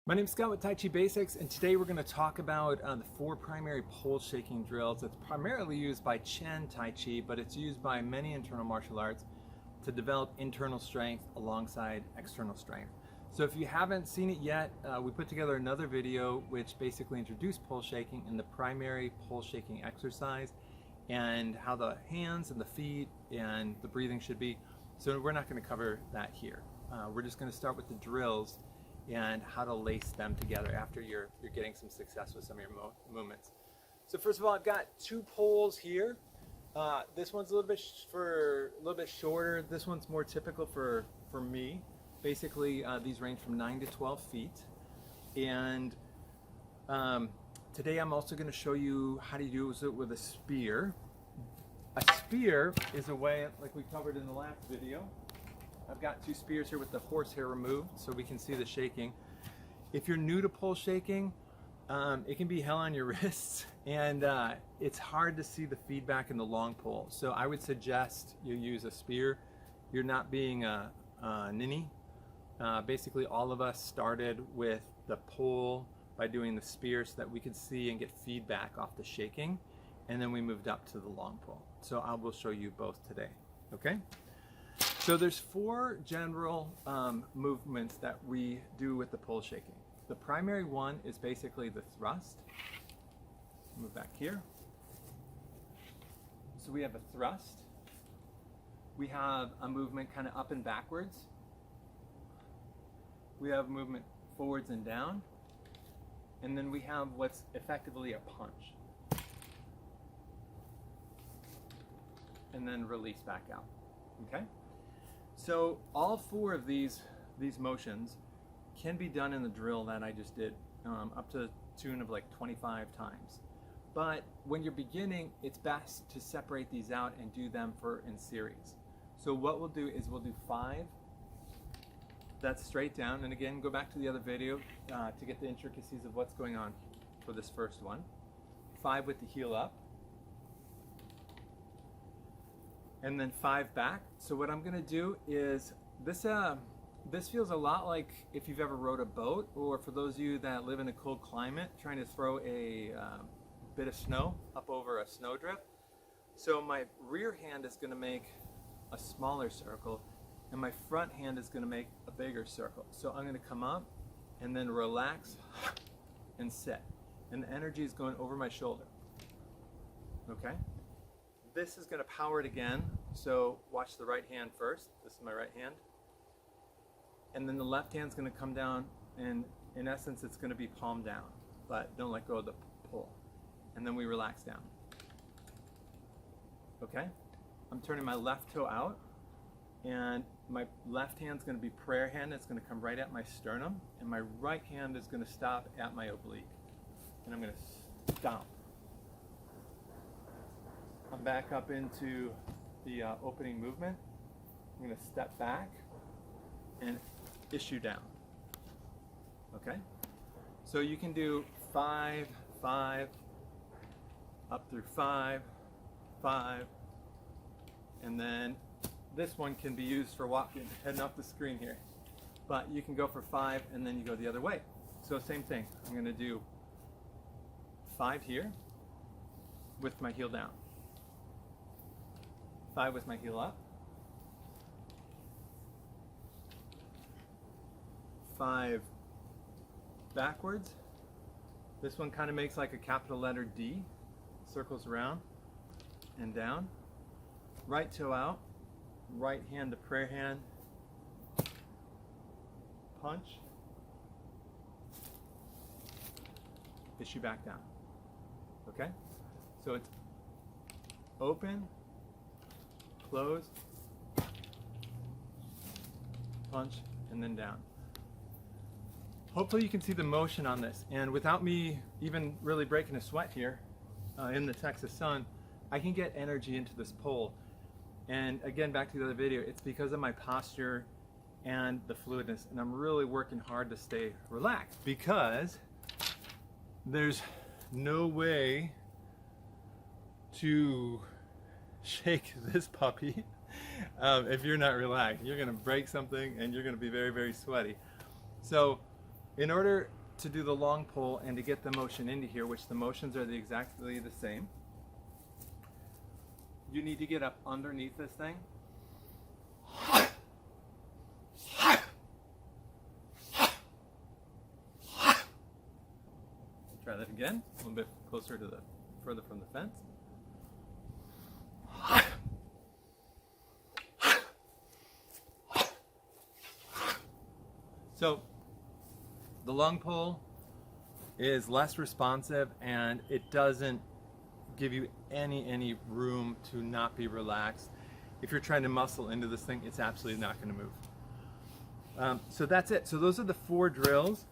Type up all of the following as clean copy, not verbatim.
My name's Scott with Tai Chi Basics, and today we're going to talk about the 4 primary pole shaking drills. It's primarily used by Chen Tai Chi, but it's used by many internal martial arts to develop internal strength alongside external strength. So if you haven't seen it yet, we put together another video which basically introduced pole shaking and the primary pole shaking exercise and how the hands and the feet and the breathing should be. So we're not going to cover that here. We're just going to start with the drills and how to lace them together after you're getting some success with some of your movements. So first of all, I've got 2 poles here. This one's a little bit shorter. This one's more typical for me. Basically, these range from 9 to 12 feet. And today I'm also going to show you how to use it with a spear. A spear is a way, like we covered in the last video. I've got 2 spears here with the horsehair removed so we can see the shaking. If you're new to pole shaking, it can be hell on your wrists, and it's hard to see the feedback in the long pole. So I would suggest you use a spear. You're not being a ninny. Basically all of us started with the pole by doing the spear so that we could see and get feedback off the shaking, and then we moved up to the long pole. So I will show you both today, okay? So there's 4 general movements that we do with the pole shaking. The primary one is basically the thrust. Move back here. So we have a thrust. We have a movement kind of up and backwards. We have movement forwards and down. And then we have what's effectively a punch. And then release back out, okay? So all 4 of these motions can be done in the drill that I just did, up to the tune of like 25 times. But when you're beginning, it's best to separate these out and do them in series. So what we'll do is we'll do 5. That's straight down. And again, go back to the other video to get the intricacies of what's going on for this first one. 5 with the heel up. And then 5 back. So what I'm gonna do is, this feels a lot like if you've ever rowed a boat, or for those of you that live in a cold climate, trying to throw a bit of snow up over a snowdrift. So my rear hand is gonna make a smaller circle, and my front hand is gonna make a bigger circle. So I'm gonna come up and then relax and sit. And the energy is going over my shoulder, okay? This is going to power it again, so watch the right hand first. This is my right hand. And then the left hand's going to come down, and in essence it's going to be palm down, but don't let go of the pull. And then we relax down. Okay? I'm turning my left toe out, and my left hand's going to be prayer hand. It's going to come right at my sternum, and my right hand is going to stop at my oblique. And I'm going to stomp. I'm back up into the opening movement. I'm going to step back and issue down. Okay? So you can do 5, 5, up through 5, 5, and then this one can be used for walking, heading off the screen here. But you can go for 5 and then you go the other way. So same thing. I'm going to do 5 here with my heel down. 5 with my heel up. 5 backwards. This one kind of makes like a capital letter D. Circles around and down. Right toe out. Right hand to prayer hand. Punch. Issue back down. Okay? So it's open, close, punch, and then down. Hopefully you can see the motion on this, and without me even really breaking a sweat here in the Texas sun, I can get energy into this pole. And again, back to the other video, it's because of my posture and the fluidness, and I'm really working hard to stay relaxed because there's no way to shake this puppy if you're not relaxed. You're gonna break something and you're gonna be very, very sweaty. So In order to do the long pull and to get the motion into here, which the motions are exactly the same, you need to get up underneath this thing. Try that again, a little bit closer to further from the fence. So the long pull is less responsive and it doesn't give you any room to not be relaxed. If you're trying to muscle into this thing, it's absolutely not going to move. So that's it. So those are the 4 drills.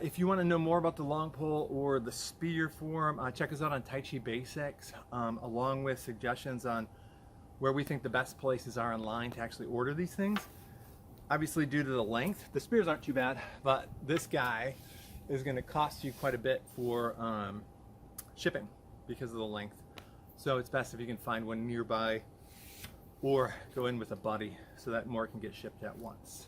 If you want to know more about the long pull or the spear form, check us out on Tai Chi Basics, along with suggestions on where we think the best places are online to actually order these things. Obviously, due to the length, the spears aren't too bad, but this guy is going to cost you quite a bit for shipping because of the length. So it's best if you can find one nearby or go in with a buddy so that more can get shipped at once.